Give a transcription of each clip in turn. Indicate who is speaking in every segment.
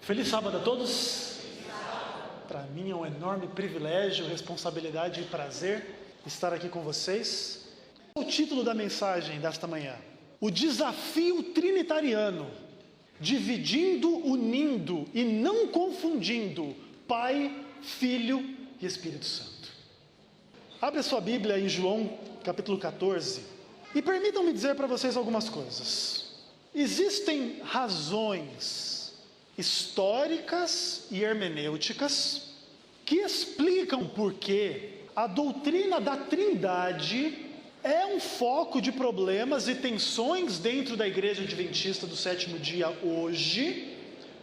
Speaker 1: Feliz sábado a todos. Para mim é um enorme privilégio, responsabilidade e prazer estar aqui com vocês. O título da mensagem desta manhã: o desafio trinitariano, dividindo, unindo e não confundindo Pai, Filho e Espírito Santo. Abre a sua Bíblia em João capítulo 14 e permitam-me dizer para vocês algumas coisas. Existem razões históricas e hermenêuticas que explicam por que a doutrina da Trindade é um foco de problemas e tensões dentro da Igreja Adventista do Sétimo Dia hoje,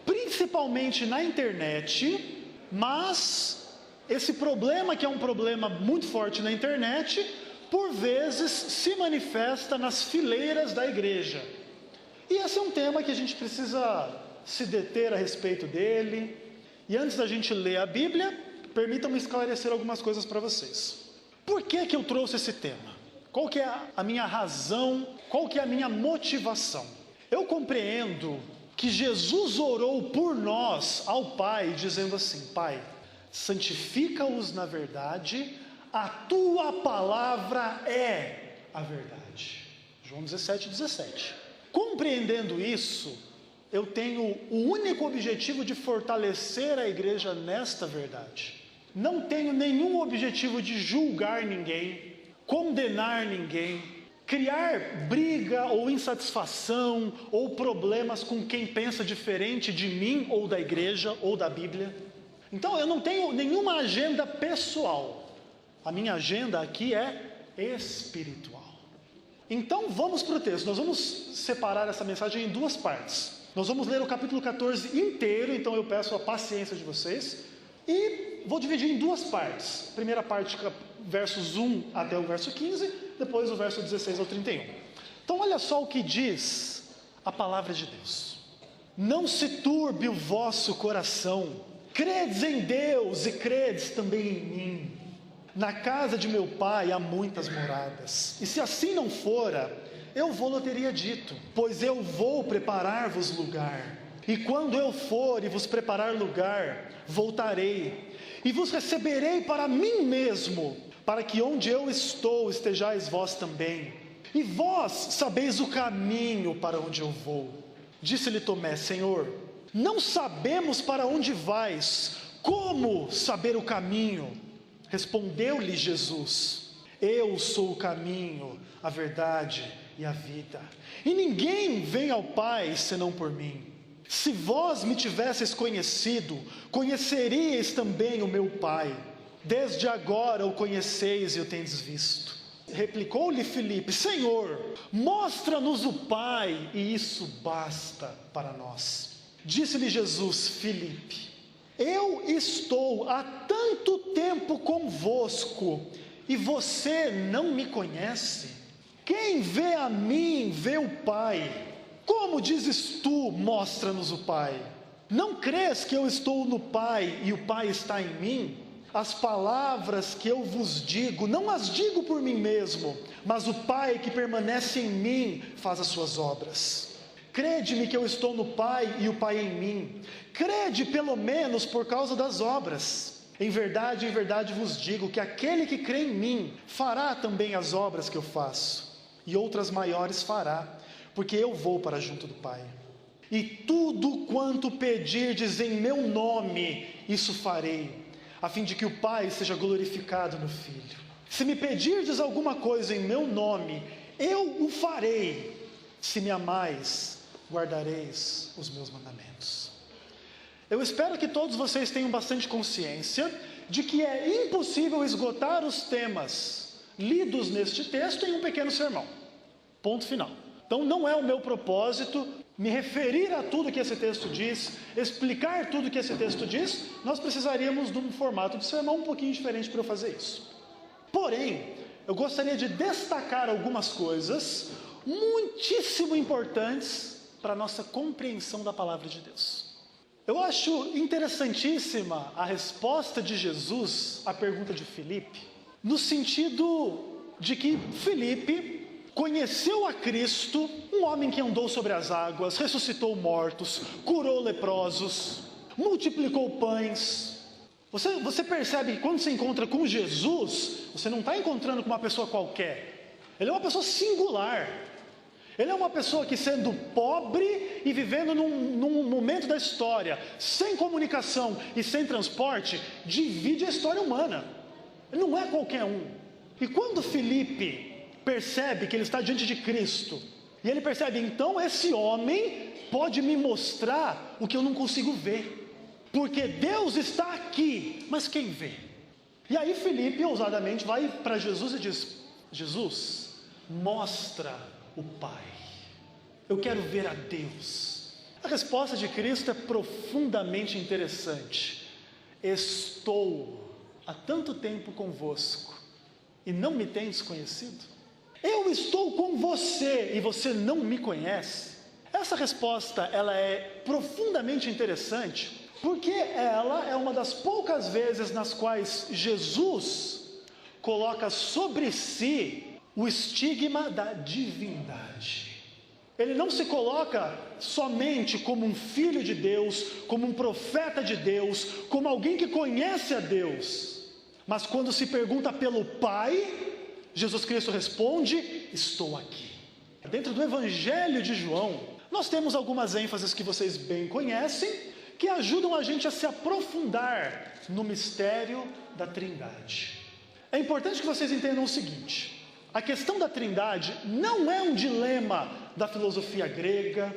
Speaker 1: principalmente na internet, mas esse problema, que é um problema muito forte na internet, por vezes se manifesta nas fileiras da igreja. E esse é um tema que a gente precisa se deter a respeito dele. E antes da gente ler a Bíblia, permitam-me esclarecer algumas coisas para vocês. Por que eu trouxe esse tema? Qual que é a minha razão? Qual que é a minha motivação? Eu compreendo que Jesus orou por nós ao Pai, dizendo assim: Pai, santifica-os na verdade, a tua palavra é a verdade. João 17:17. Compreendendo isso, eu tenho o único objetivo de fortalecer a igreja nesta verdade. Não tenho nenhum objetivo de julgar ninguém, condenar ninguém, criar briga ou insatisfação ou problemas com quem pensa diferente de mim ou da igreja ou da Bíblia. Então eu não tenho nenhuma agenda pessoal. A minha agenda aqui é espiritual. Então vamos para o texto. Nós vamos separar essa mensagem em duas partes. Nós vamos ler o capítulo 14 inteiro, então eu peço a paciência de vocês. E vou dividir em duas partes. Primeira parte, versos 1 até o verso 15, depois o verso 16 ao 31. Então olha só o que diz a palavra de Deus. Não se turbe o vosso coração, credes em Deus e credes também em mim. Na casa de meu pai há muitas moradas, e se assim não fora, eu vou-lo teria dito, pois eu vou preparar-vos lugar. E quando eu for e vos preparar lugar, voltarei, e vos receberei para mim mesmo, para que onde eu estou estejais vós também. E vós sabeis o caminho para onde eu vou. Disse-lhe Tomé: Senhor, não sabemos para onde vais, como saber o caminho? Respondeu-lhe Jesus: eu sou o caminho, a verdade e a vida, e ninguém vem ao Pai senão por mim. Se vós me tivesseis conhecido, conheceríeis também o meu Pai. Desde agora o conheceis e o tendes visto. Replicou-lhe Filipe: Senhor, mostra-nos o Pai, e isso basta para nós. Disse-lhe Jesus: Filipe, eu estou há tanto tempo convosco, e você não me conhece? Quem vê a mim, vê o Pai. Como dizes tu, mostra-nos o Pai? Não crês que eu estou no Pai e o Pai está em mim? As palavras que eu vos digo, não as digo por mim mesmo, mas o Pai que permanece em mim faz as suas obras. Crede-me que eu estou no Pai e o Pai em mim. Crede pelo menos por causa das obras. Em verdade vos digo que aquele que crê em mim fará também as obras que eu faço, e outras maiores fará, porque eu vou para junto do Pai. E tudo quanto pedirdes em meu nome, isso farei, a fim de que o Pai seja glorificado no Filho. Se me pedirdes alguma coisa em meu nome, eu o farei. Se me amais, guardareis os meus mandamentos. Eu espero que todos vocês tenham bastante consciência de que é impossível esgotar os temas lidos neste texto em um pequeno sermão. Ponto final. Então não é o meu propósito me referir a tudo que esse texto diz, explicar tudo que esse texto diz. Nós precisaríamos de um formato de sermão um pouquinho diferente para eu fazer isso. Porém, eu gostaria de destacar algumas coisas muitíssimo importantes para a nossa compreensão da palavra de Deus. Eu acho interessantíssima a resposta de Jesus à pergunta de Filipe, no sentido de que Filipe conheceu a Cristo, um homem que andou sobre as águas, ressuscitou mortos, curou leprosos, multiplicou pães. Você percebe que quando você encontra com Jesus, você não está encontrando com uma pessoa qualquer. Ele é uma pessoa singular. Ele é uma pessoa que, sendo pobre e vivendo num momento da história, sem comunicação e sem transporte, divide a história humana. Ele não é qualquer um. E quando Filipe percebe que ele está diante de Cristo, e ele percebe, então esse homem pode me mostrar o que eu não consigo ver. Porque Deus está aqui, mas quem vê? E aí Filipe ousadamente vai para Jesus e diz: Jesus, mostra o Pai. Eu quero ver a Deus. A resposta de Cristo é profundamente interessante. Estou há tanto tempo convosco e não me tendes conhecido? Eu estou com você e você não me conhece? Essa resposta, ela é profundamente interessante, porque ela é uma das poucas vezes nas quais Jesus coloca sobre si o estigma da divindade. Ele não se coloca somente como um filho de Deus, como um profeta de Deus, como alguém que conhece a Deus. Mas quando se pergunta pelo Pai, Jesus Cristo responde: estou aqui. Dentro do Evangelho de João, nós temos algumas ênfases que vocês bem conhecem, que ajudam a gente a se aprofundar no mistério da Trindade. É importante que vocês entendam o seguinte: a questão da Trindade não é um dilema da filosofia grega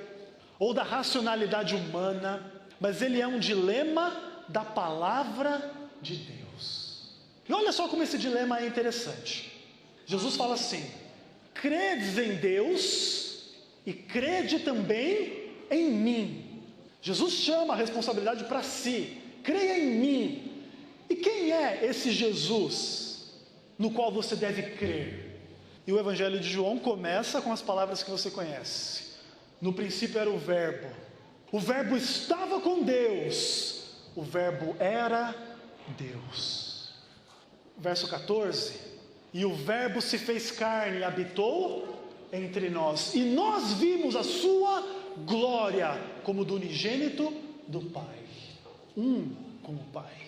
Speaker 1: ou da racionalidade humana, mas ele é um dilema da palavra de Deus. E olha só como esse dilema é interessante. Jesus fala assim: credes em Deus e crede também em mim. Jesus chama a responsabilidade para si. Creia em mim. E quem é esse Jesus no qual você deve crer? E o Evangelho de João começa com as palavras que você conhece. No princípio era o Verbo estava com Deus, o Verbo era Deus. Verso 14: e o Verbo se fez carne e habitou entre nós, e nós vimos a sua glória como do unigênito do Pai, um com o Pai.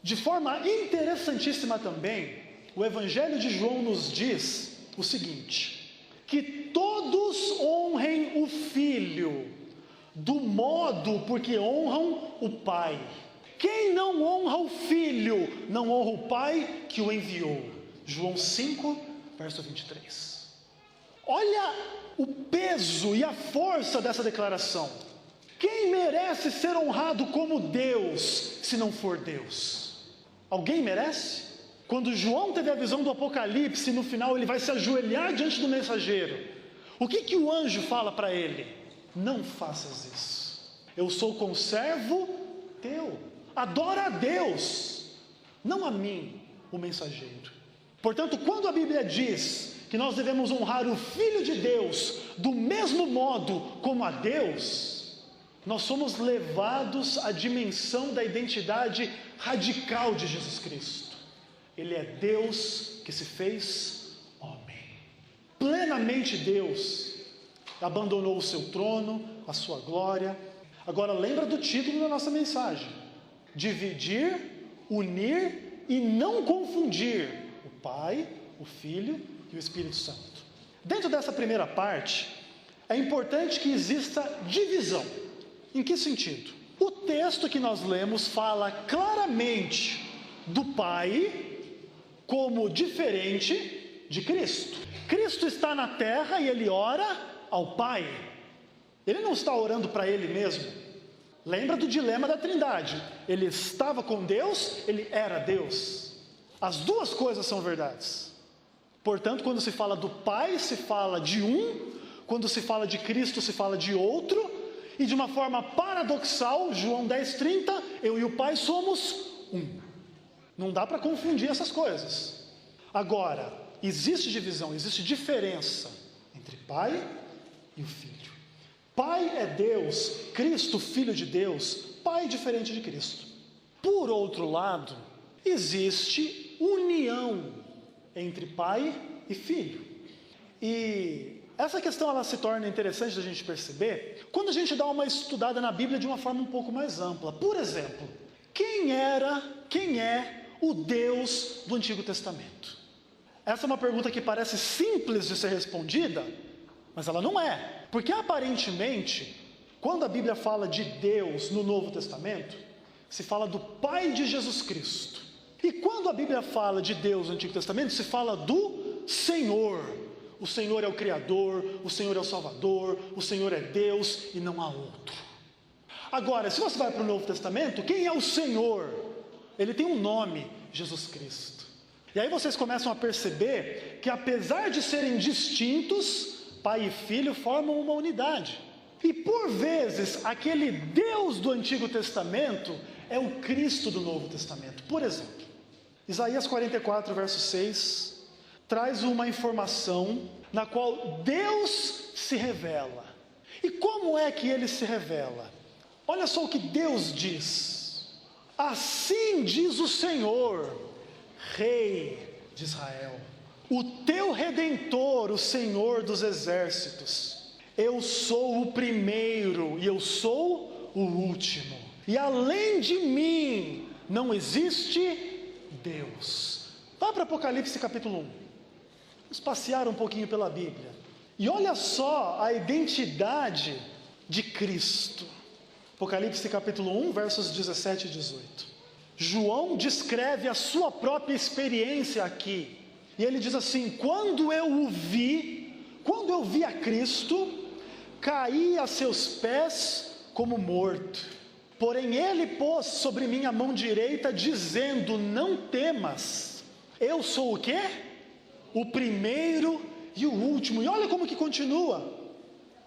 Speaker 1: De forma interessantíssima também, o Evangelho de João nos diz o seguinte: que todos honrem o Filho do modo porque honram o Pai. Quem não honra o Filho, não honra o Pai que o enviou. João 5, verso 23. Olha o peso e a força dessa declaração. Quem merece ser honrado como Deus, se não for Deus? Alguém merece? Quando João teve a visão do Apocalipse, no final ele vai se ajoelhar diante do mensageiro. O que o anjo fala para ele? Não faças isso. Eu sou conservo teu. Adora a Deus, não a mim, o mensageiro. Portanto, quando a Bíblia diz que nós devemos honrar o Filho de Deus do mesmo modo como a Deus, nós somos levados à dimensão da identidade radical de Jesus Cristo. Ele é Deus que se fez homem. Plenamente Deus, abandonou o seu trono, a sua glória. Agora lembra do título da nossa mensagem: dividir, unir e não confundir o Pai, o Filho e o Espírito Santo. Dentro dessa primeira parte, é importante que exista divisão. Em que sentido? O texto que nós lemos fala claramente do Pai como diferente de Cristo. Cristo está na terra e ele ora ao Pai. Ele não está orando para ele mesmo. Lembra do dilema da Trindade: ele estava com Deus, ele era Deus. As duas coisas são verdades. Portanto, quando se fala do Pai, se fala de um; quando se fala de Cristo, se fala de outro. E de uma forma paradoxal, João 10,30, eu e o Pai somos um. Não dá para confundir essas coisas. Agora, existe divisão, existe diferença entre Pai e o Filho. Pai é Deus, Cristo, Filho de Deus, Pai diferente de Cristo. Por outro lado, existe união entre Pai e Filho. E Essa questão ela se torna interessante da gente perceber quando a gente dá uma estudada na Bíblia de uma forma um pouco mais ampla. Por exemplo, quem é o Deus do Antigo Testamento? Essa é uma pergunta que parece simples de ser respondida, mas ela não é. Porque aparentemente, quando a Bíblia fala de Deus no Novo Testamento, se fala do Pai de Jesus Cristo. E quando a Bíblia fala de Deus no Antigo Testamento, se fala do Senhor. O Senhor é o Criador, o Senhor é o Salvador, o Senhor é Deus e não há outro. Agora, se você vai para o Novo Testamento, quem é o Senhor? Ele tem um nome, Jesus Cristo. E aí vocês começam a perceber que apesar de serem distintos, Pai e Filho formam uma unidade. E por vezes, aquele Deus do Antigo Testamento é o Cristo do Novo Testamento. Por exemplo, Isaías 44, verso 6... traz uma informação na qual Deus se revela. E como é que ele se revela? Olha só o que Deus diz. Assim diz o Senhor, Rei de Israel, o teu Redentor, o Senhor dos exércitos. Eu sou o primeiro e eu sou o último. E além de mim não existe Deus. Vá para Apocalipse capítulo 1. Vamos passear um pouquinho pela Bíblia. E olha só a identidade de Cristo. Apocalipse capítulo 1, versos 17 e 18. João descreve a sua própria experiência aqui. E ele diz assim: quando eu vi a Cristo, caí a seus pés como morto. Porém ele pôs sobre mim a mão direita, dizendo: não temas, eu sou o quê? O primeiro e o último. E olha como que continua.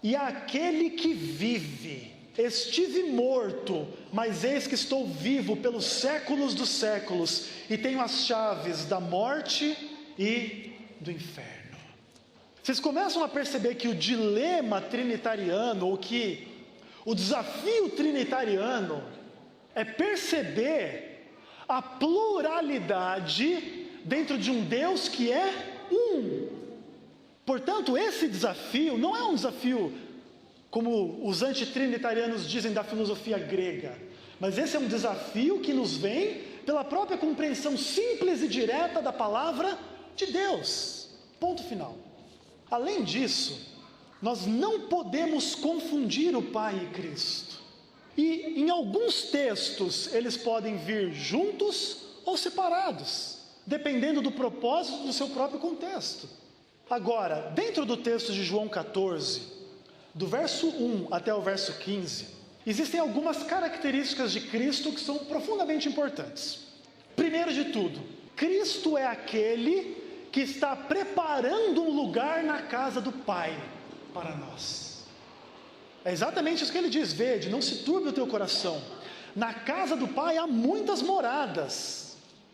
Speaker 1: E aquele que vive, estive morto, mas eis que estou vivo pelos séculos dos séculos, e tenho as chaves da morte e do inferno. Vocês começam a perceber que o dilema trinitariano, ou que o desafio trinitariano, é perceber a pluralidade dentro de um Deus que é um. Portanto, esse desafio não é um desafio como os antitrinitarianos dizem da filosofia grega, mas esse é um desafio que nos vem pela própria compreensão simples e direta da palavra de Deus. Ponto final. Além disso, nós não podemos confundir o Pai e Cristo. E em alguns textos eles podem vir juntos ou separados, dependendo do propósito do seu próprio contexto. Agora, dentro do texto de João 14, do verso 1 até o verso 15, existem algumas características de Cristo que são profundamente importantes. Primeiro de tudo, Cristo é aquele que está preparando um lugar na casa do Pai para nós. É exatamente isso que ele diz: vede, não se turbe o teu coração, na casa do Pai há muitas moradas.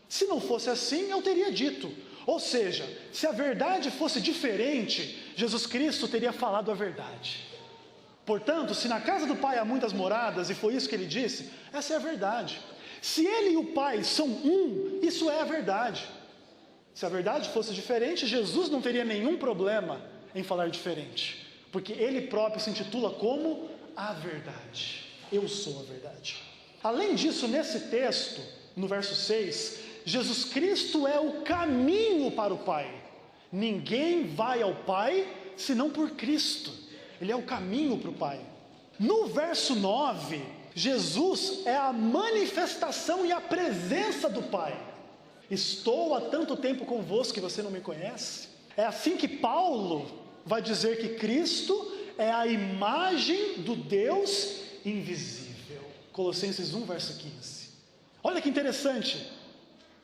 Speaker 1: Se não fosse assim, eu teria dito. Ou seja, se a verdade fosse diferente, Jesus Cristo teria falado a verdade. Portanto, se na casa do Pai há muitas moradas, e foi isso que ele disse, essa é a verdade. Se ele e o Pai são um, isso é a verdade. Se a verdade fosse diferente, Jesus não teria nenhum problema em falar diferente, porque ele próprio se intitula como a verdade. Eu sou a verdade. Além disso, nesse texto, no verso 6, Jesus Cristo é o caminho para o Pai. Ninguém vai ao Pai senão por Cristo. Ele é o caminho para o Pai. No verso 9, Jesus é a manifestação e a presença do Pai. Estou há tanto tempo convosco que você não me conhece. É assim que Paulo vai dizer que Cristo é a imagem do Deus invisível. Colossenses 1, verso 15. Olha que interessante.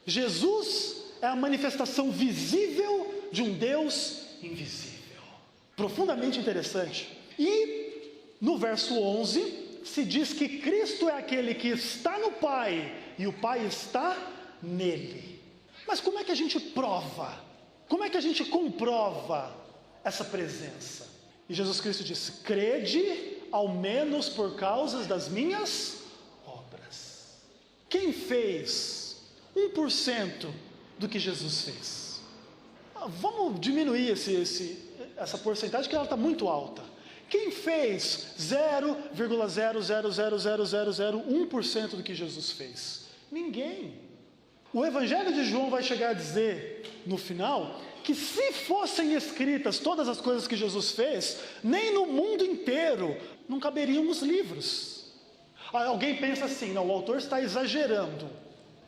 Speaker 1: Jesus é a manifestação visível de um Deus invisível. Profundamente interessante. E no verso 11 se diz que Cristo é aquele que está no Pai e o Pai está nele. Mas como é que a gente prova? Como é que a gente comprova essa presença? E Jesus Cristo disse: crede ao menos por causa das minhas obras. Quem fez 1% do que Jesus fez? Vamos diminuir essa porcentagem que ela está muito alta. Quem fez 0,0000001% do que Jesus fez? Ninguém. O Evangelho de João vai chegar a dizer, no final, que se fossem escritas todas as coisas que Jesus fez, nem no mundo inteiro não caberiam os livros. Alguém pensa assim, não, o autor está exagerando.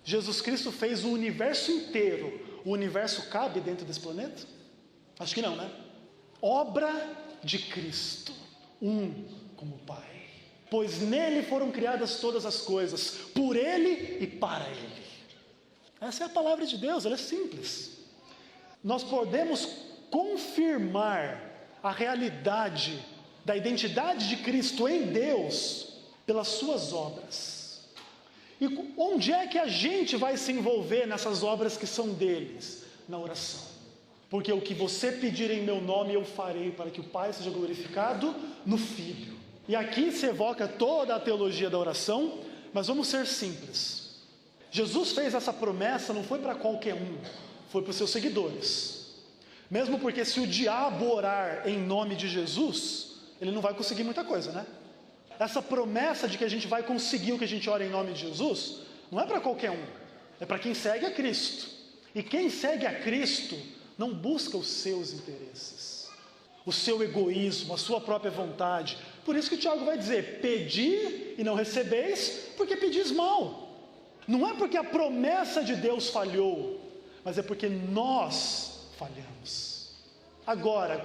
Speaker 1: Jesus Cristo fez o universo inteiro. O universo cabe dentro desse planeta? Acho que não, né? Obra de Cristo, como Pai. Pois nele foram criadas todas as coisas, por ele e para ele. Essa é a palavra de Deus, ela é simples. Nós podemos confirmar a realidade da identidade de Cristo em Deus pelas suas obras. E onde é que a gente vai se envolver nessas obras que são deles? Na oração. Porque o que você pedir em meu nome eu farei, para que o Pai seja glorificado no Filho. E aqui se evoca toda a teologia da oração, mas vamos ser simples. Jesus fez essa promessa, não foi para qualquer um, foi para os seus seguidores. Mesmo porque se o diabo orar em nome de Jesus, ele não vai conseguir muita coisa, né? Essa promessa de que a gente vai conseguir o que a gente ora em nome de Jesus, não é para qualquer um, é para quem segue a Cristo. E quem segue a Cristo não busca os seus interesses, o seu egoísmo, a sua própria vontade. Por isso que o Tiago vai dizer, pedi e não recebeis, porque pedis mal. Não é porque a promessa de Deus falhou, mas é porque nós falhamos. Agora,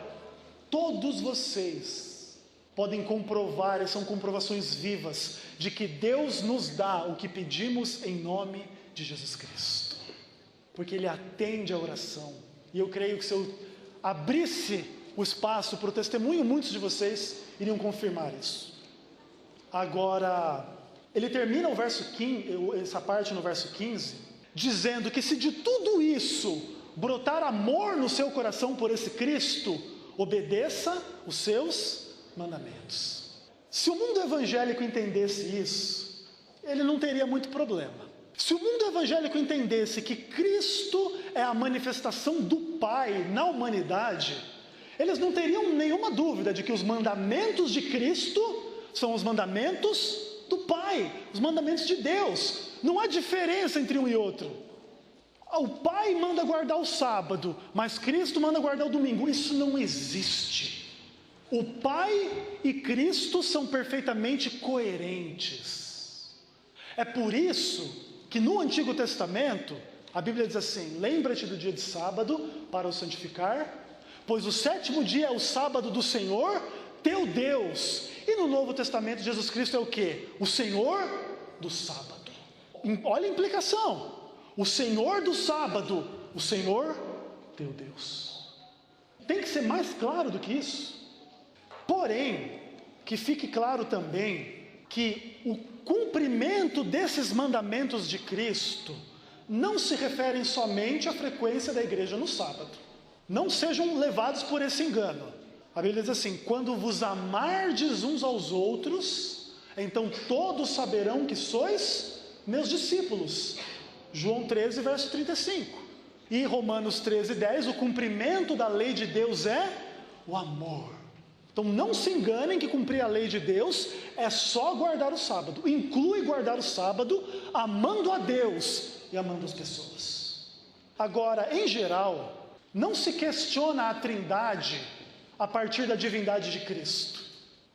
Speaker 1: todos vocês podem comprovar, e são comprovações vivas, de que Deus nos dá o que pedimos em nome de Jesus Cristo. Porque Ele atende a oração. E eu creio que se eu abrisse o espaço para o testemunho, muitos de vocês iriam confirmar isso. Agora, ele termina o verso 15, essa parte no verso 15, dizendo que se de tudo isso brotar amor no seu coração por esse Cristo, obedeça os seus mandamentos. Se o mundo evangélico entendesse isso, ele não teria muito problema. Se o mundo evangélico entendesse que Cristo é a manifestação do Pai na humanidade, eles não teriam nenhuma dúvida de que os mandamentos de Cristo são os mandamentos do Pai, os mandamentos de Deus. Não há diferença entre um e outro. O Pai manda guardar o sábado, mas Cristo manda guardar o domingo. Isso não existe. O Pai e Cristo são perfeitamente coerentes. É por isso que no Antigo Testamento, a Bíblia diz assim, lembra-te do dia de sábado para o santificar, pois o sétimo dia é o sábado do Senhor, teu Deus. E no Novo Testamento, Jesus Cristo é o quê? O Senhor do sábado. Olha a implicação. O Senhor do sábado, o Senhor teu Deus. Tem que ser mais claro do que isso. Porém, que fique claro também que o cumprimento desses mandamentos de Cristo não se referem somente à frequência da igreja no sábado. Não sejam levados por esse engano. A Bíblia diz assim, quando vos amardes uns aos outros, então todos saberão que sois meus discípulos. João 13, verso 35. E Romanos 13, 10, o cumprimento da lei de Deus é o amor. Então não se enganem que cumprir a lei de Deus é só guardar o sábado. Inclui guardar o sábado amando a Deus e amando as pessoas. Agora, em geral, não se questiona a Trindade a partir da divindade de Cristo,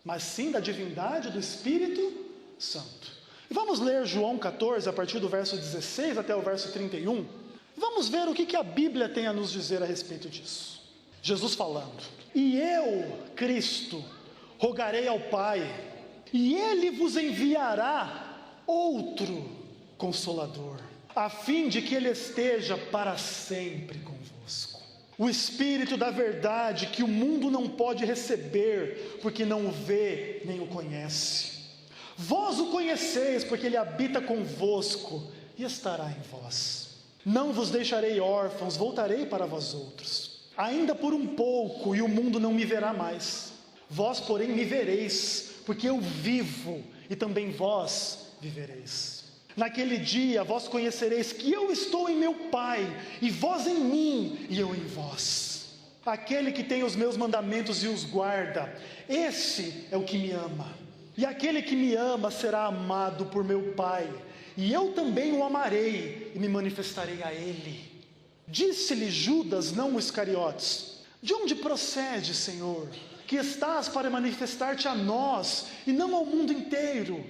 Speaker 1: mas sim da divindade do Espírito Santo. E vamos ler João 14, a partir do verso 16 até o verso 31. Vamos ver o que a Bíblia tem a nos dizer a respeito disso. Jesus falando, e eu, Cristo, rogarei ao Pai, e Ele vos enviará outro Consolador, a fim de que Ele esteja para sempre convosco. O Espírito da verdade que o mundo não pode receber, porque não o vê nem o conhece. Vós o conheceis, porque Ele habita convosco e estará em vós. Não vos deixarei órfãos, voltarei para vós outros. Ainda por um pouco, e o mundo não me verá mais. Vós, porém, me vereis, porque eu vivo, e também vós vivereis. Naquele dia, vós conhecereis que eu estou em meu Pai, e vós em mim, e eu em vós. aquele que tem os meus mandamentos e os guarda, esse é o que me ama. E aquele que me ama será amado por meu Pai, e eu também o amarei e me manifestarei a ele. Disse-lhe Judas, não o Iscariotes: de onde procede, Senhor, que estás para manifestar-te a nós e não ao mundo inteiro?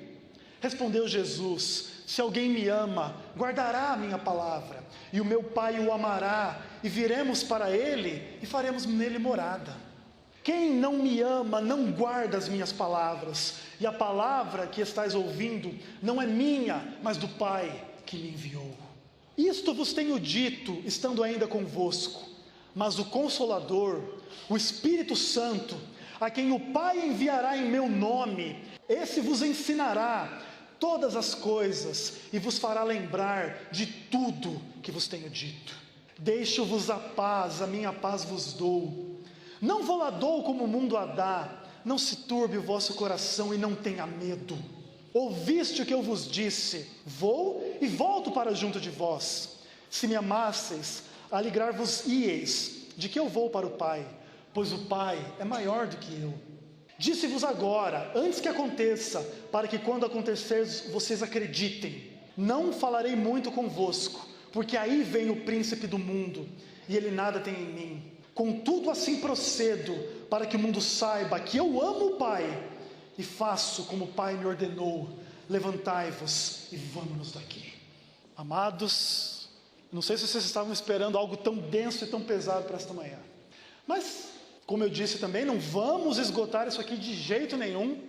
Speaker 1: Respondeu Jesus: se alguém me ama, guardará a minha palavra, e o meu Pai o amará, e viremos para ele e faremos nele morada. Quem não me ama não guarda as minhas palavras, e a palavra que estais ouvindo não é minha, mas do Pai que me enviou. Isto vos tenho dito, estando ainda convosco, mas o Consolador, o Espírito Santo, a quem o Pai enviará em meu nome, esse vos ensinará todas as coisas e vos fará lembrar de tudo que vos tenho dito. Deixo-vos a paz, a minha paz vos dou. Não vou lá dou como o mundo a dá. Não se turbe o vosso coração e não tenha medo. Ouviste o que eu vos disse: vou e volto para junto de vós. Se me amasseis, alegrar-vos-íeis de que eu vou para o Pai, pois o Pai é maior do que eu. Disse-vos agora, antes que aconteça, para que quando acontecer vocês acreditem. Não falarei muito convosco, porque aí vem o príncipe do mundo, e ele nada tem em mim. Contudo assim procedo, para que o mundo saiba que eu amo o Pai, e faço como o Pai me ordenou. Levantai-vos e vamos daqui. Amados, não sei se vocês estavam esperando algo tão denso e tão pesado para esta manhã, mas como eu disse também, não vamos esgotar isso aqui de jeito nenhum,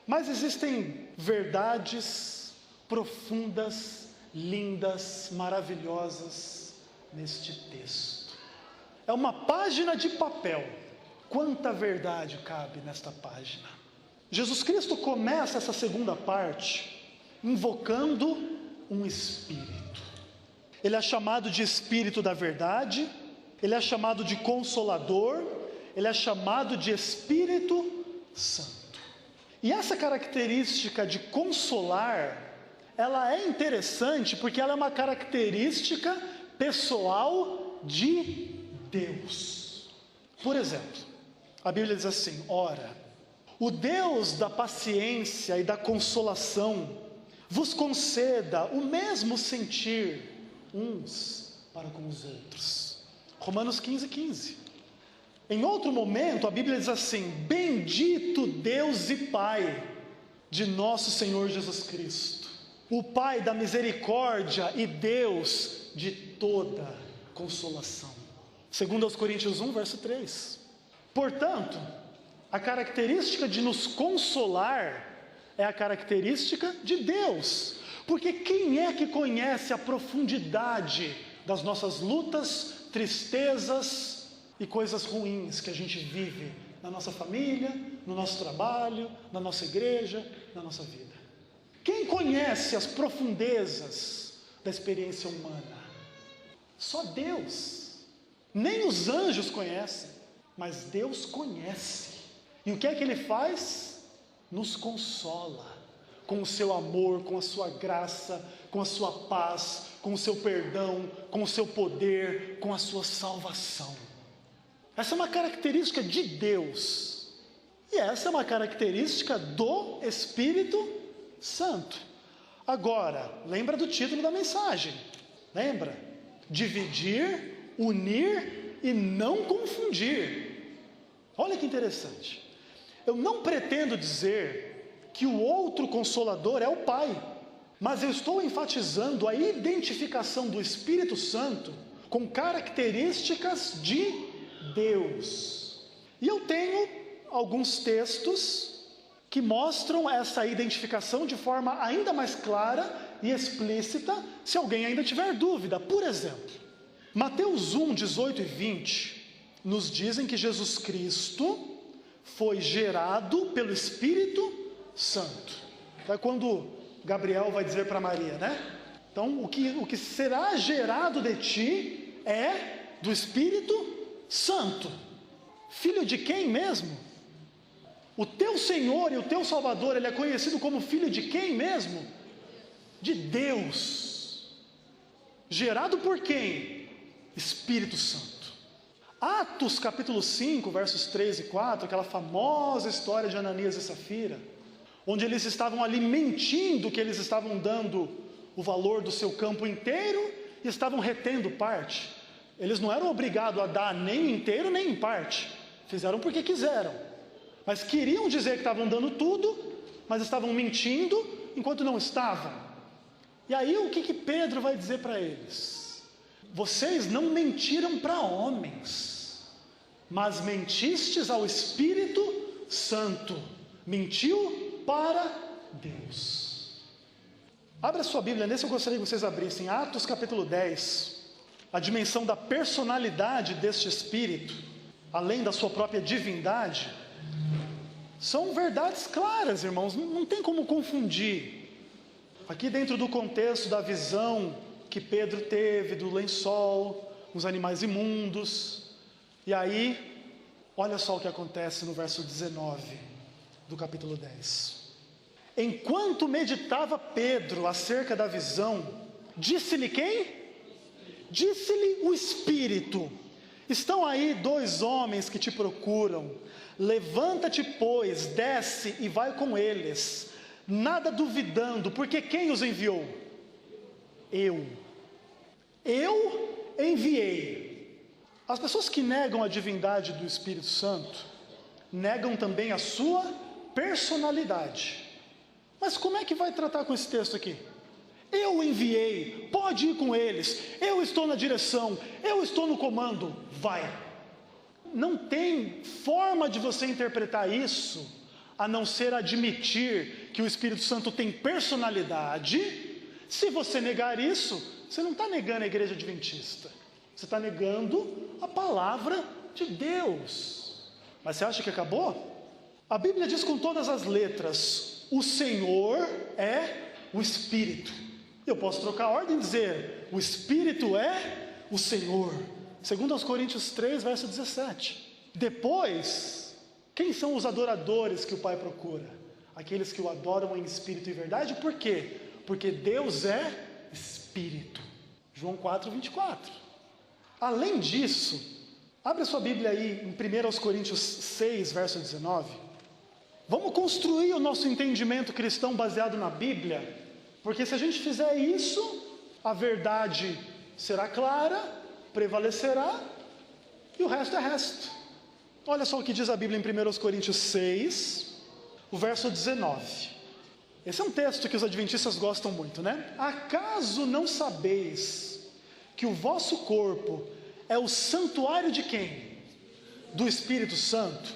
Speaker 1: mas existem verdades profundas, lindas, maravilhosas neste texto. É uma página de papel. Quanta verdade cabe nesta página. Jesus Cristo começa essa segunda parte invocando um Espírito. Ele é chamado de Espírito da verdade, ele é chamado de Consolador, ele é chamado de Espírito Santo. E essa característica de consolar, ela é interessante porque ela é uma característica pessoal de Deus. Por exemplo, a Bíblia diz assim: ora, o Deus da paciência e da consolação vos conceda o mesmo sentir uns para com os outros. Romanos 15:15. Em outro momento, a Bíblia diz assim: bendito Deus e Pai de nosso Senhor Jesus Cristo, o Pai da misericórdia e Deus de toda consolação. Segundo aos Coríntios 1, verso 3. Portanto, a característica de nos consolar é a característica de Deus. Porque quem é que conhece a profundidade das nossas lutas, tristezas e coisas ruins que a gente vive na nossa família, no nosso trabalho, na nossa igreja, na nossa vida? Quem conhece as profundezas da experiência humana? Só Deus. Nem os anjos conhecem, mas Deus conhece. E o que é que Ele faz? Nos consola com o seu amor, com a sua graça, com a sua paz, com o seu perdão, com o seu poder, com a sua salvação. Essa é uma característica de Deus. E essa é uma característica do Espírito Santo. Agora, lembra do título da mensagem? Lembra? Dividir, unir e não confundir. Olha que interessante. Eu não pretendo dizer que o outro Consolador é o Pai, mas eu estou enfatizando a identificação do Espírito Santo com características de Deus. E eu tenho alguns textos que mostram essa identificação de forma ainda mais clara e explícita, se alguém ainda tiver dúvida. Por exemplo, Mateus 1, 18 e 20 nos dizem que Jesus Cristo foi gerado pelo Espírito Santo. É quando Gabriel vai dizer para Maria, né? Então, o que será gerado de ti é do Espírito Santo. Filho de quem mesmo? O teu Senhor e o teu Salvador, ele é conhecido como filho de quem mesmo? De Deus. Gerado por quem? Espírito Santo. Atos capítulo 5, versos 3 e 4, aquela famosa história de Ananias e Safira, onde eles estavam ali mentindo que eles estavam dando o valor do seu campo inteiro e estavam retendo parte. Eles não eram obrigados a dar nem inteiro nem em parte, fizeram porque quiseram, mas queriam dizer que estavam dando tudo, mas estavam mentindo enquanto não estavam. E aí o que Pedro vai dizer para eles? Vocês não mentiram para homens, mas mentistes ao Espírito Santo. Mentiu para Deus. Abra sua Bíblia, nesse eu gostaria que vocês abrissem, Atos capítulo 10, a dimensão da personalidade deste Espírito, além da sua própria divindade, são verdades claras, irmãos, não tem como confundir. Aqui dentro do contexto da visão que Pedro teve do lençol, os animais imundos, e aí, olha só o que acontece no verso 19 do capítulo 10. Enquanto meditava Pedro acerca da visão, disse-lhe quem? Disse-lhe o Espírito: estão aí 2 homens que te procuram, levanta-te, pois, desce e vai com eles, nada duvidando, porque quem os enviou? Eu enviei. As pessoas que negam a divindade do Espírito Santo, negam também a sua personalidade. Mas como é que vai tratar com esse texto aqui? Eu enviei, pode ir com eles, eu estou na direção, eu estou no comando, vai. Não tem forma de você interpretar isso, a não ser admitir que o Espírito Santo tem personalidade. Se você negar isso, você não está negando a igreja adventista, você está negando a palavra de Deus. Mas você acha que acabou? A Bíblia diz com todas as letras: o Senhor é o Espírito. Eu posso trocar a ordem e dizer: o Espírito é o Senhor. Segundo aos Coríntios 3, verso 17. Depois, quem são os adoradores que o Pai procura? Aqueles que o adoram em espírito e verdade. Por quê? Porque Deus é Espírito. João 4, 24. Além disso, abre a sua Bíblia aí em 1 aos Coríntios 6, verso 19. Vamos construir o nosso entendimento cristão baseado na Bíblia, porque se a gente fizer isso, a verdade será clara, prevalecerá, e o resto é resto. Olha só o que diz a Bíblia em 1 Coríntios 6, o verso 19. Esse é um texto que os adventistas gostam muito, né? Acaso não sabeis que o vosso corpo é o santuário de quem? Do Espírito Santo,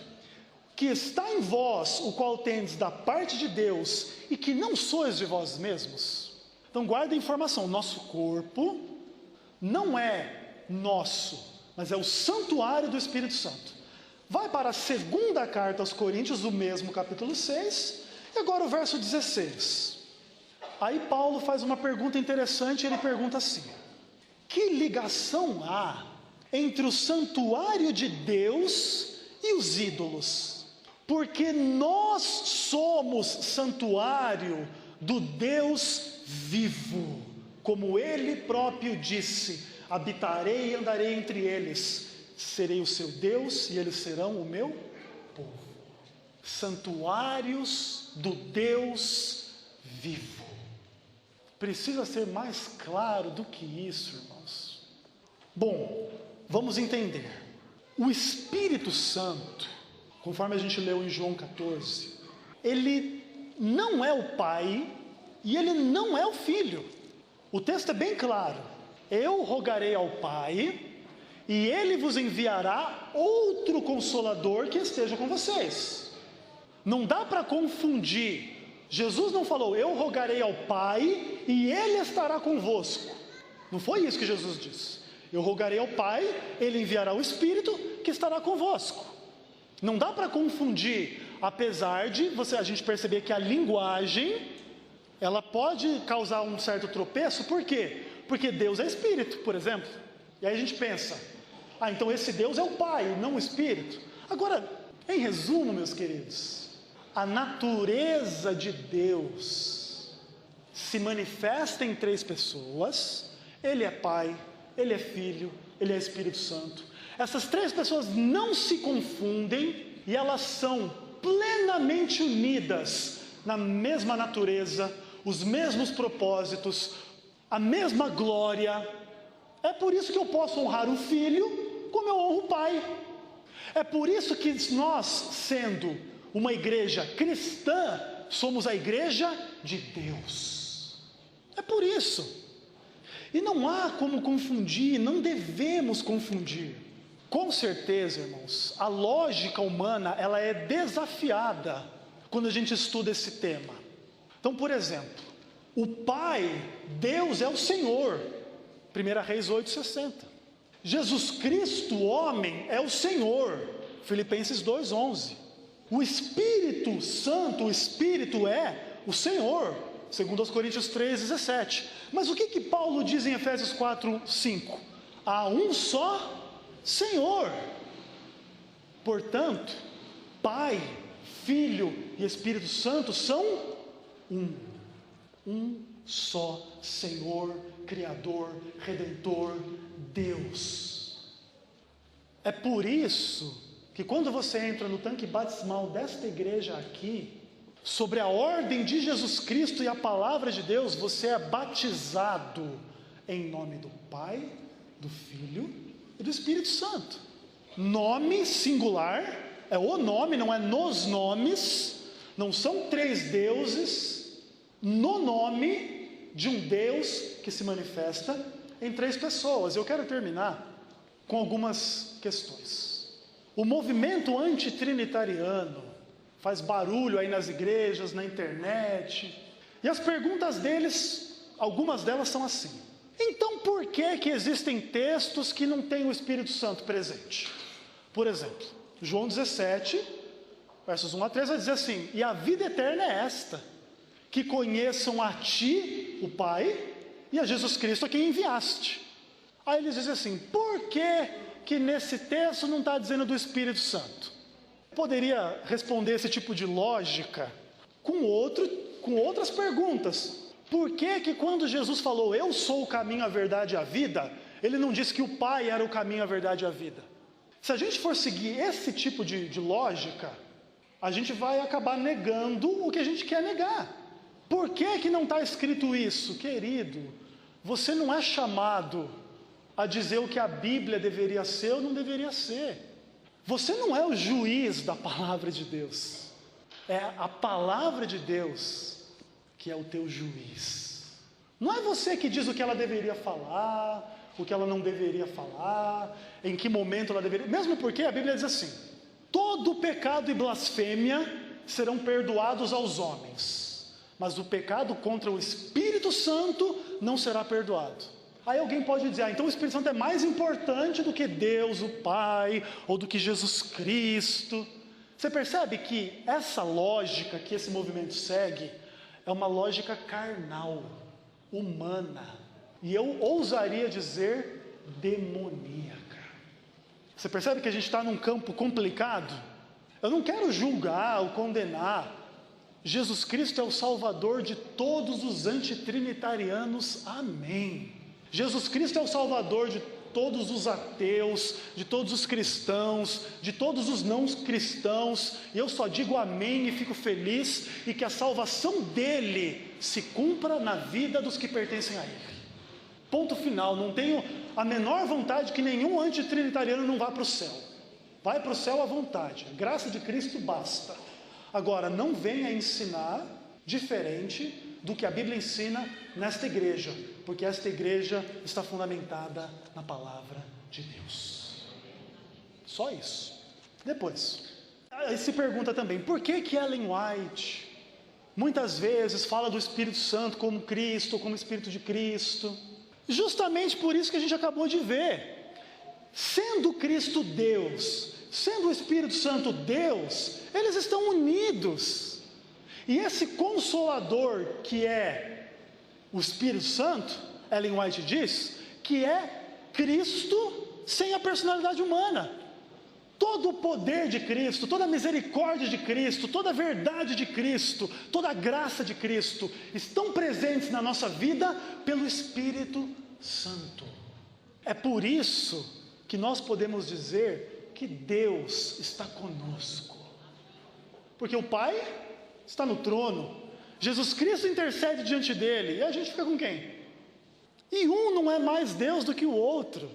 Speaker 1: que está em vós, o qual tendes da parte de Deus, e que não sois de vós mesmos? Então guarda a informação, nosso corpo não é nosso, mas é o santuário do Espírito Santo. Vai para a segunda carta aos Coríntios, o mesmo capítulo 6, e agora o verso 16. Aí Paulo faz uma pergunta interessante, ele pergunta assim: que ligação há entre o santuário de Deus e os ídolos? Porque nós somos santuário do Deus vivo, como ele próprio disse: habitarei e andarei entre eles, serei o seu Deus e eles serão o meu povo. Santuários do Deus vivo. Precisa ser mais claro do que isso, irmãos. Bom, vamos entender. O Espírito Santo, conforme a gente leu em João 14, ele não é o Pai e ele não é o Filho. O texto é bem claro: eu rogarei ao Pai e ele vos enviará outro Consolador que esteja com vocês. Não dá para confundir. Jesus não falou: eu rogarei ao Pai e ele estará convosco. Não foi isso que Jesus disse. Eu rogarei ao Pai, ele enviará o Espírito que estará convosco. Não dá para confundir, apesar de a gente perceber que a linguagem, ela pode causar um certo tropeço. Por quê? Porque Deus é Espírito, por exemplo. E aí a gente pensa: então esse Deus é o Pai, não o Espírito. Agora, em resumo, meus queridos, a natureza de Deus se manifesta em 3 pessoas. Ele é Pai, ele é Filho, ele é Espírito Santo. Essas três pessoas não se confundem e elas são plenamente unidas na mesma natureza, os mesmos propósitos, a mesma glória. É por isso que eu posso honrar o Filho como eu honro o Pai. É por isso que nós, sendo uma igreja cristã, somos a igreja de Deus. É por isso. E não há como confundir, não devemos confundir. Com certeza, irmãos, a lógica humana, ela é desafiada quando a gente estuda esse tema. Então, por exemplo, o Pai, Deus é o Senhor, 1 Reis 8,60. Jesus Cristo, o homem, é o Senhor, Filipenses 2,11. O Espírito Santo, o Espírito é o Senhor, 2 Coríntios 3,17. Mas o que Paulo diz em Efésios 4,5? Há um só Senhor. Portanto, Pai, Filho e Espírito Santo são um só Senhor, Criador, Redentor, Deus. É por isso que quando você entra no tanque batismal desta igreja aqui, sobre a ordem de Jesus Cristo e a palavra de Deus, você é batizado em nome do Pai, do Filho e do Espírito Santo. Nome singular, é o nome, não é nos nomes, não são três deuses, no nome de um Deus que se manifesta em três pessoas. Eu quero terminar com algumas questões. O movimento antitrinitariano faz barulho aí nas igrejas, na internet, e as perguntas deles, algumas delas são assim: então por que existem textos que não têm o Espírito Santo presente? Por exemplo, João 17, versos 1 a 3 vai dizer assim: e a vida eterna é esta, que conheçam a ti, o Pai, e a Jesus Cristo a quem enviaste. Aí eles dizem assim: por que nesse texto não está dizendo do Espírito Santo? Poderia responder esse tipo de lógica com outras perguntas. Por que quando Jesus falou, eu sou o caminho, a verdade e a vida, ele não disse que o Pai era o caminho, a verdade e a vida? Se a gente for seguir esse tipo de lógica, a gente vai acabar negando o que a gente quer negar. Por que não está escrito isso? Querido, você não é chamado a dizer o que a Bíblia deveria ser ou não deveria ser. Você não é o juiz da palavra de Deus. É a palavra de Deus que é o teu juiz. Não é você que diz o que ela deveria falar, o que ela não deveria falar, em que momento ela deveria... Mesmo porque a Bíblia diz assim: todo pecado e blasfêmia serão perdoados aos homens, mas o pecado contra o Espírito Santo não será perdoado. Aí alguém pode dizer, então o Espírito Santo é mais importante do que Deus, o Pai, ou do que Jesus Cristo. Você percebe que essa lógica que esse movimento segue é uma lógica carnal, humana, e eu ousaria dizer demoníaca. Você percebe que a gente está num campo complicado? Eu não quero julgar ou condenar. Jesus Cristo é o Salvador de todos os antitrinitarianos, amém. Jesus Cristo é o Salvador de todos os ateus, de todos os cristãos, de todos os não cristãos, e eu só digo amém e fico feliz, e que a salvação dele se cumpra na vida dos que pertencem a ele. Ponto final. Não tenho a menor vontade que nenhum antitrinitariano não vá para o céu. Vai para o céu à vontade, a graça de Cristo basta. Agora, não venha ensinar diferente do que a Bíblia ensina nesta igreja, porque esta igreja está fundamentada na palavra de Deus. Só isso. Depois, aí se pergunta também, por que Ellen White muitas vezes fala do Espírito Santo como Cristo, como Espírito de Cristo? Justamente por isso que a gente acabou de ver. Sendo Cristo Deus, sendo o Espírito Santo Deus, eles estão unidos. E esse Consolador que é o Espírito Santo, Ellen White diz, que é Cristo sem a personalidade humana. Todo o poder de Cristo, toda a misericórdia de Cristo, toda a verdade de Cristo, toda a graça de Cristo estão presentes na nossa vida pelo Espírito Santo. É por isso que nós podemos dizer que Deus está conosco. Porque o Pai está no trono, Jesus Cristo intercede diante dele, e a gente fica com quem? E um não é mais Deus do que o outro,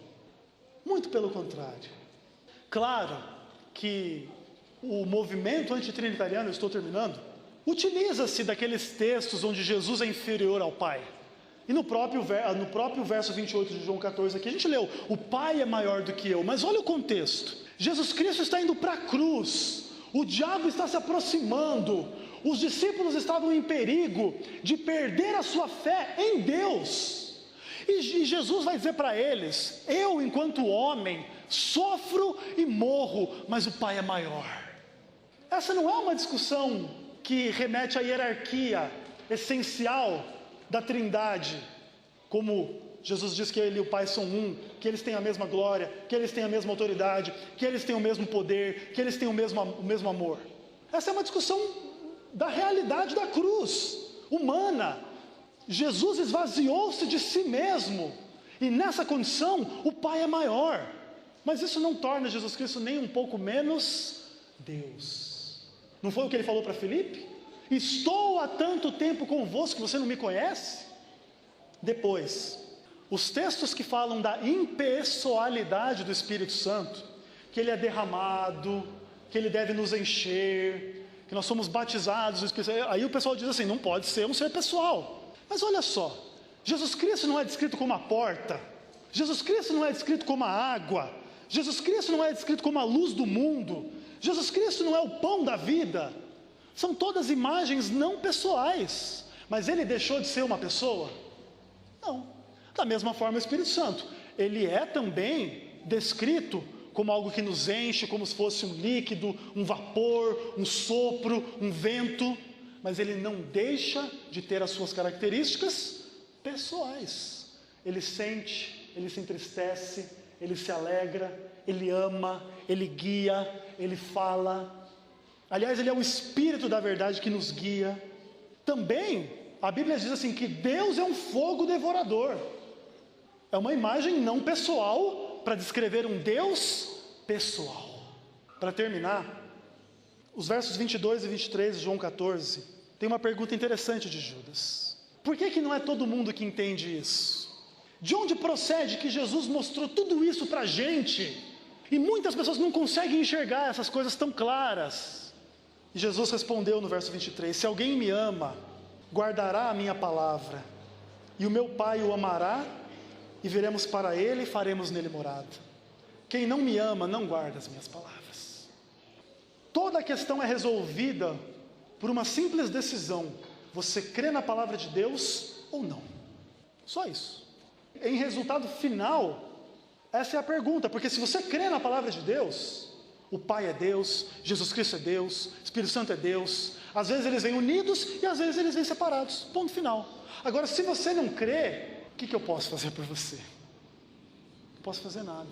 Speaker 1: muito pelo contrário. Claro que o movimento antitrinitariano, eu estou terminando, utiliza-se daqueles textos onde Jesus é inferior ao Pai. E no próprio verso 28 de João 14 aqui, a gente leu, o Pai é maior do que eu, mas olha o contexto. Jesus Cristo está indo para a cruz, o diabo está se aproximando, os discípulos estavam em perigo de perder a sua fé em Deus. E Jesus vai dizer para eles, eu enquanto homem, sofro e morro, mas o Pai é maior. Essa não é uma discussão que remete à hierarquia essencial da Trindade, como Jesus diz que Ele e o Pai são um, que eles têm a mesma glória, que eles têm a mesma autoridade, que eles têm o mesmo poder, que eles têm o mesmo amor. Essa é uma discussão da realidade da cruz humana. Jesus esvaziou-se de si mesmo, e nessa condição o Pai é maior, mas isso não torna Jesus Cristo nem um pouco menos Deus. Não foi o que ele falou para Filipe? Estou há tanto tempo convosco que você não me conhece? Depois, os textos que falam da impessoalidade do Espírito Santo, que ele é derramado, que ele deve nos encher, que nós somos batizados, aí o pessoal diz assim, não pode ser um ser pessoal. Mas olha só, Jesus Cristo não é descrito como a porta, Jesus Cristo não é descrito como a água, Jesus Cristo não é descrito como a luz do mundo, Jesus Cristo não é o pão da vida. São todas imagens não pessoais, mas ele deixou de ser uma pessoa? Não. Da mesma forma o Espírito Santo, ele é também descrito como algo que nos enche, como se fosse um líquido, um vapor, um sopro, um vento, mas ele não deixa de ter as suas características pessoais. Ele sente, ele se entristece, ele se alegra, ele ama, ele guia, ele fala. Aliás, ele é o Espírito da verdade que nos guia. Também, a Bíblia diz assim, que Deus é um fogo devorador. É uma imagem não pessoal para descrever um Deus pessoal. Para terminar, os versos 22 e 23 de João 14, tem uma pergunta interessante de Judas. Por que não é todo mundo que entende isso? De onde procede que Jesus mostrou tudo isso para a gente? E muitas pessoas não conseguem enxergar essas coisas tão claras. E Jesus respondeu no verso 23, se alguém me ama, guardará a minha palavra, e o meu Pai o amará, e viremos para ele e faremos nele morada. Quem não me ama, não guarda as minhas palavras. Toda a questão é resolvida por uma simples decisão, você crê na palavra de Deus ou não? Só isso. Em resultado final, essa é a pergunta, porque se você crê na palavra de Deus, o Pai é Deus, Jesus Cristo é Deus, Espírito Santo é Deus, às vezes eles vêm unidos e às vezes eles vêm separados, ponto final. Agora, se você não crê, o que eu posso fazer por você? Não posso fazer nada.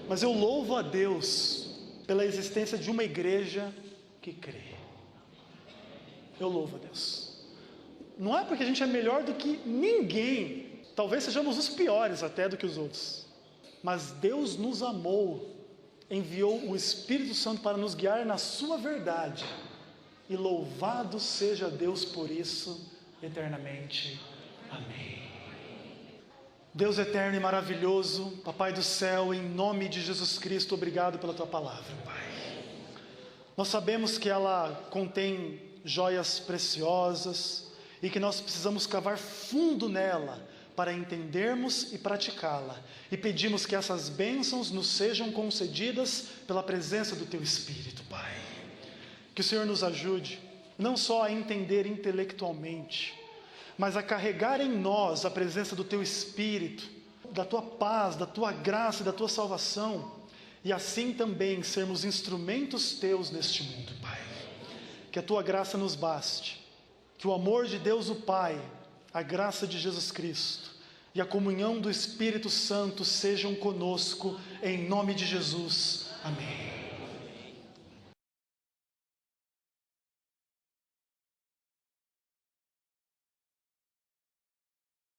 Speaker 1: Mas eu louvo a Deus pela existência de uma igreja que crê. Eu louvo a Deus. Não é porque a gente é melhor do que ninguém, talvez sejamos os piores até do que os outros, mas Deus nos amou, enviou o Espírito Santo para nos guiar na sua verdade, e louvado seja Deus por isso eternamente. Amém. Deus eterno e maravilhoso, Papai do céu, em nome de Jesus Cristo, obrigado pela tua palavra, Pai. Nós sabemos que ela contém joias preciosas e que nós precisamos cavar fundo nela para entendermos e praticá-la, e pedimos que essas bênçãos nos sejam concedidas pela presença do teu Espírito, Pai. Que o Senhor nos ajude não só a entender intelectualmente, mas a carregar em nós a presença do teu Espírito, da tua paz, da tua graça e da tua salvação, e assim também sermos instrumentos teus neste mundo, Pai. Que a tua graça nos baste, que o amor de Deus o Pai, a graça de Jesus Cristo e a comunhão do Espírito Santo sejam conosco, em nome de Jesus. Amém.